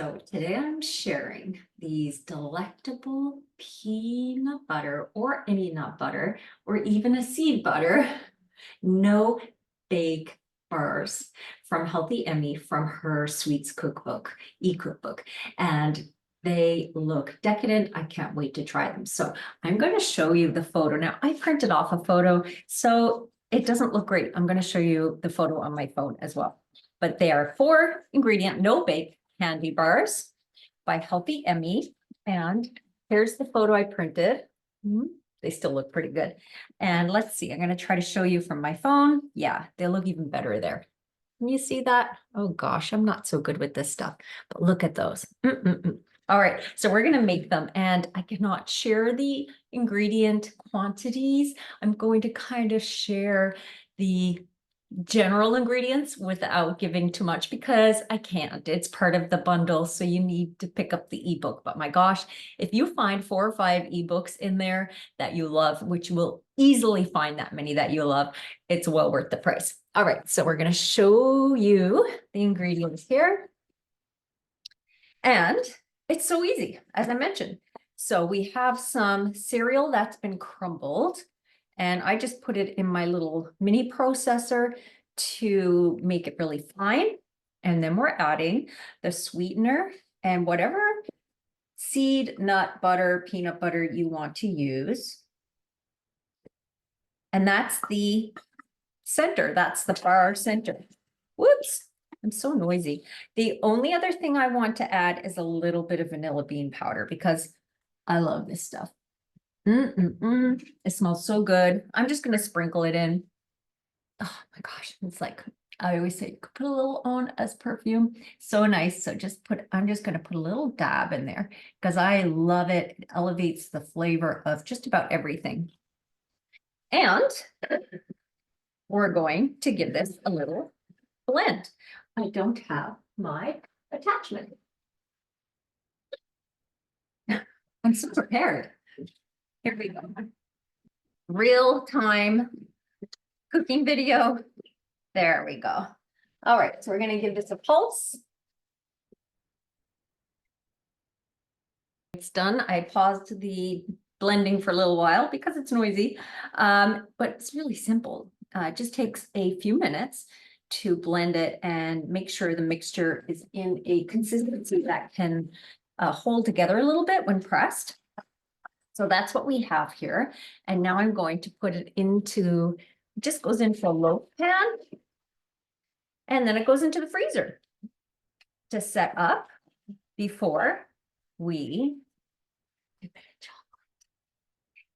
So today I'm sharing these delectable peanut butter or any nut butter or even a seed butter, no bake bars from Healthy Emmy from her sweets cookbook, e-cookbook. And they look decadent. I can't wait to try them. So I'm going to show you the photo. Now I printed off a photo, so it doesn't look great. I'm going to show you the photo on my phone as well. But they are 4-ingredient, no bake candy bars by Healthy Emmy. And here's the photo I printed. They still look pretty good. And let's see, I'm going to try to show you from my phone. Yeah, they look even better there. Can you see that? Oh gosh, I'm not so good with this stuff, but look at those. All right, so we're going to make them, and I cannot share the ingredient quantities. I'm going to kind of share the general ingredients without giving too much because I can't. It's part of the bundle, so you need to pick up the ebook. But my gosh, if you find 4 or 5 ebooks in there that you love, which you will easily find that many that you love, it's well worth the price. All right, so we're going to show you the ingredients here. And it's so easy, as I mentioned. So we have some cereal that's been crumbled, and I just put it in my little mini processor to make it really fine. And then we're adding the sweetener and whatever seed, nut butter, peanut butter you want to use. And that's the center. That's the bar center. Whoops. I'm so noisy. The only other thing I want to add is a little bit of vanilla bean powder because I love this stuff. It smells so good. I'm just going to sprinkle it in. Oh my gosh. It's like, I always say, put a little on as perfume. So nice. So I'm just going to put a little dab in there because I love it. It elevates the flavor of just about everything. And we're going to give this a little blend. I don't have my attachment. I'm so prepared. Here we go. Real time cooking video. There we go. All right, so we're going to give this a pulse. It's done. I paused the blending for a little while because it's noisy, but it's really simple. It just takes a few minutes to blend it and make sure the mixture is in a consistency that can hold together a little bit when pressed. So that's what we have here. And now I'm going to put it into, it just goes into a loaf pan. And then it goes into the freezer to set up before we dip it in chocolate.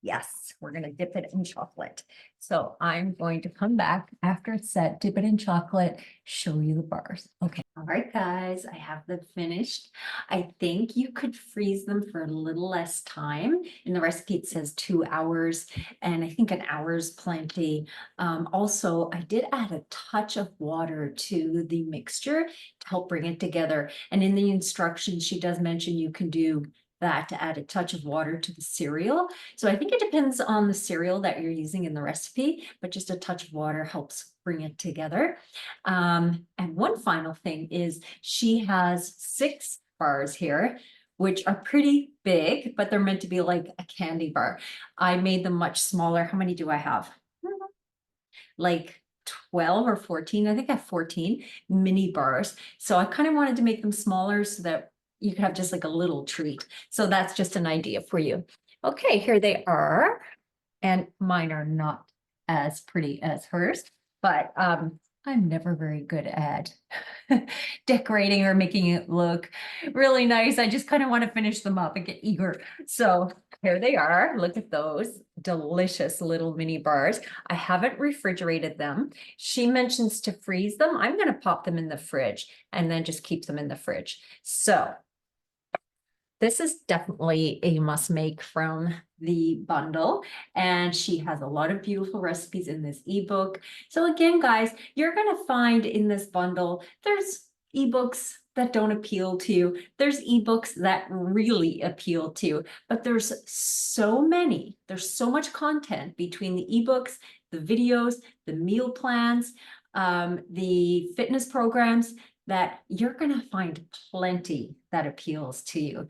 Yes, we're going to dip it in chocolate. So I'm going to come back after it's set, dip it in chocolate, show you the bars. Okay. All right, guys, I have them finished. I think you could freeze them for a little less time. In the recipe, it says 2 hours, and I think an hour is plenty. Also, I did add a touch of water to the mixture to help bring it together. And in the instructions, she does mention you can do that to add a touch of water to the cereal. So I think it depends on the cereal that you're using in the recipe, but just a touch of water helps bring it together. And one final thing is she has 6 bars here, which are pretty big, but they're meant to be like a candy bar. I made them much smaller. How many do I have? Like 12 or 14. I think I have 14 mini bars. So I kind of wanted to make them smaller so that you could have just like a little treat. So that's just an idea for you. Okay, here they are. And mine are not as pretty as hers, but I'm never very good at decorating or making it look really nice. I just kind of want to finish them up and get eager. So here they are. Look at those delicious little mini bars. I haven't refrigerated them. She mentions to freeze them. I'm going to pop them in the fridge and then just keep them in the fridge. So this is definitely a must make from the bundle, and she has a lot of beautiful recipes in this ebook. So again, guys, you're going to find in this bundle, there's ebooks that don't appeal to you. There's ebooks that really appeal to you, but there's so many, there's so much content between the ebooks, the videos, the meal plans, the fitness programs. that you're gonna find plenty that appeals to you.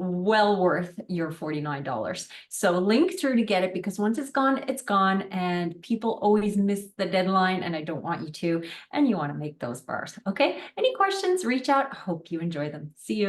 Well worth your $49. So link through to get it, because once it's gone, and people always miss the deadline, and I don't want you to, and you want to make those bars. Okay, any questions, reach out. Hope you enjoy them. See you.